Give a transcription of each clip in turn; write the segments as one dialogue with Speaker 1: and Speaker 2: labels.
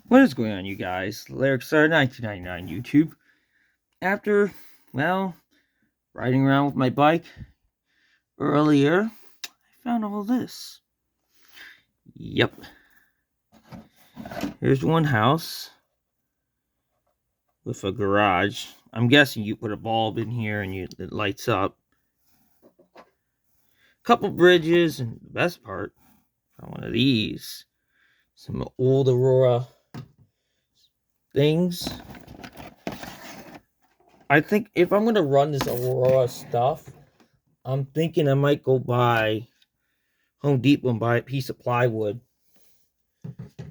Speaker 1: What is going on, you guys? Lyric Star 1999 YouTube. After, well, riding around with my bike earlier, I found all this. Yep. Here's one house with a garage. I'm guessing you put a bulb in here and it lights up. Couple bridges, and the best part, found one of these. Some old Aurora things. I think if I'm gonna run this Aurora stuff, I'm thinking I might go buy Home Depot and buy a piece of plywood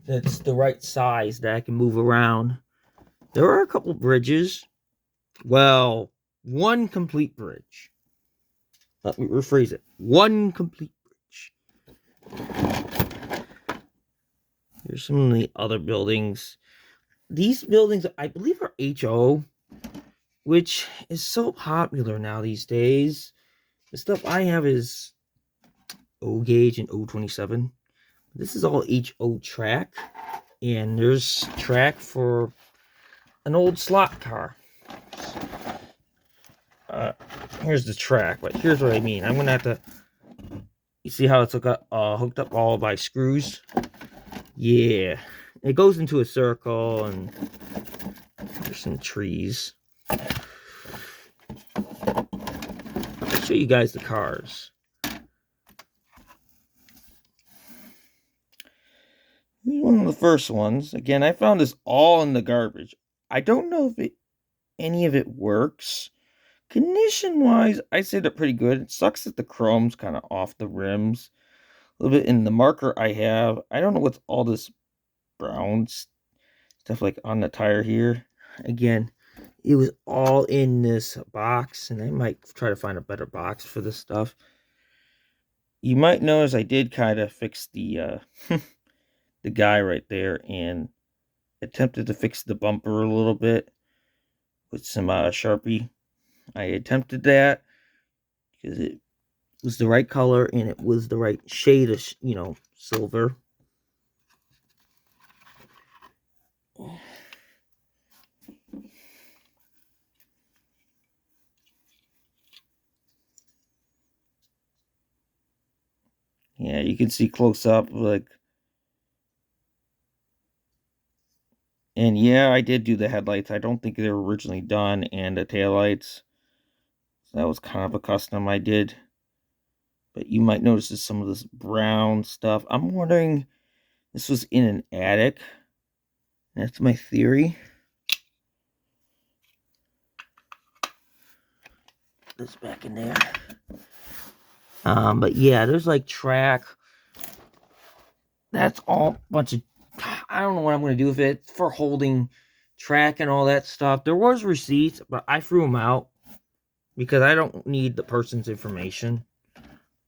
Speaker 1: that's the right size that I can move around. There are a couple bridges. Well, one complete bridge. Let me rephrase it. One complete bridge. Here's some of the other buildings. These buildings, I believe, are HO, which is so popular now these days. The stuff I have is O gauge and O27. This is all HO track. And there's track for an old slot car. Here's the track, but here's what I mean. I'm gonna have to. You see how it's hooked up all by screws? Yeah, it goes into a circle, and there's some trees. I'll show you guys the cars. Here's one of the first ones. Again, I found this all in the garbage. I don't know if any of it works. Condition wise, I say they're pretty good. It sucks that the chrome's kind of off the rims. A little bit in the marker I have. I don't know what's all this brown stuff like on the tire here. Again, it was all in this box, and I might try to find a better box for this stuff. You might notice I did kind of fix the the guy right there and attempted to fix the bumper a little bit with some Sharpie. I attempted that because it was the right color and it was the right shade of, silver. Yeah, you can see close up, like, and yeah, I did do the headlights. I don't think they were originally done, and the taillights. So that was kind of a custom I did. But you might notice some of this brown stuff. I'm wondering, this was in an attic. That's my theory. This back in there. But yeah, there's like track. That's all a bunch of. I don't know what I'm gonna do with it. It's for holding track and all that stuff. There was receipts, but I threw them out because I don't need the person's information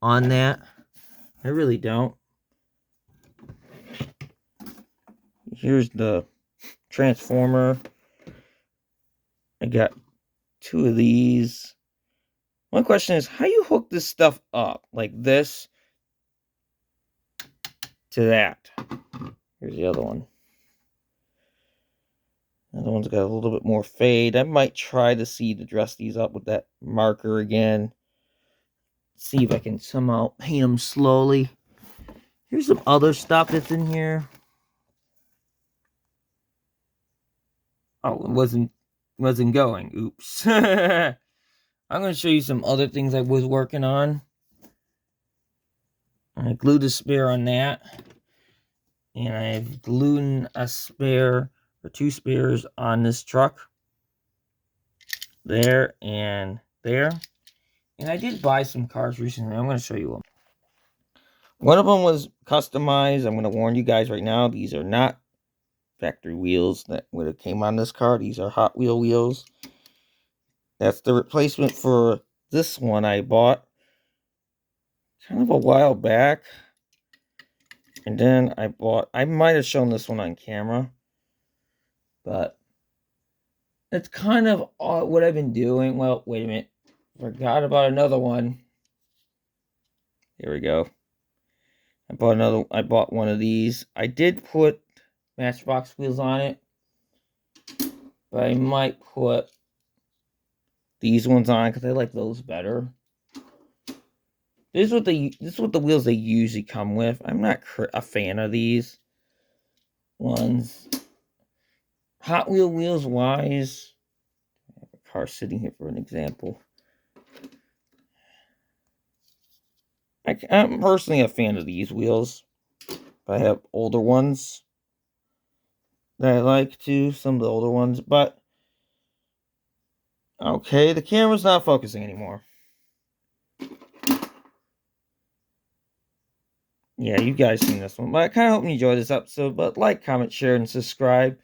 Speaker 1: on that. I really don't. Here's the transformer. I got two of these. One question is, how you hook this stuff up like this to that? Here's the other one. The other one's got a little bit more fade. I might try to see to dress these up with that marker again. See if I can somehow paint them slowly. Here's some other stuff that's in here. Oh, it wasn't going. Oops. I'm going to show you some other things I was working on. I glued a spare on that. And I've glued a spare, or two spares on this truck. There and there. And I did buy some cars recently. I'm going to show you them. One of them was customized. I'm going to warn you guys right now. These are not factory wheels that would have came on this car. These are Hot Wheel wheels. That's the replacement for this one I bought kind of a while back. And then I might have shown this one on camera, but it's kind of what I've been doing. Well, wait a minute. Forgot about another one. Here we go. I bought one of these. I did put Matchbox wheels on it. But I might put these ones on because I like those better. This is what the wheels they usually come with. I'm not a fan of these ones. Hot Wheel wheels wise, I have a car sitting here for an example. I'm personally a fan of these wheels. I have older ones that I like too, some of the older ones, but okay, the camera's not focusing anymore. Yeah, you guys seen this one, but I kind of hope you enjoyed this episode. But like, comment, share, and subscribe,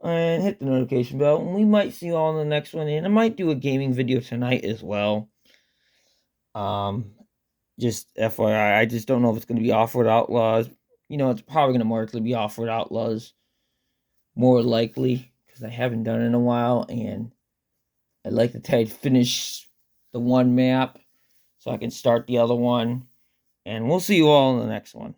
Speaker 1: and hit the notification bell. And we might see you all in the next one, and I might do a gaming video tonight as well. Just FYI, I just don't know if it's going to be Off-Road Outlaws. You know, it's probably going to more likely be Off-Road Outlaws, more likely, because I haven't done it in a while, and I'd like to finish the one map so I can start the other one. And we'll see you all in the next one.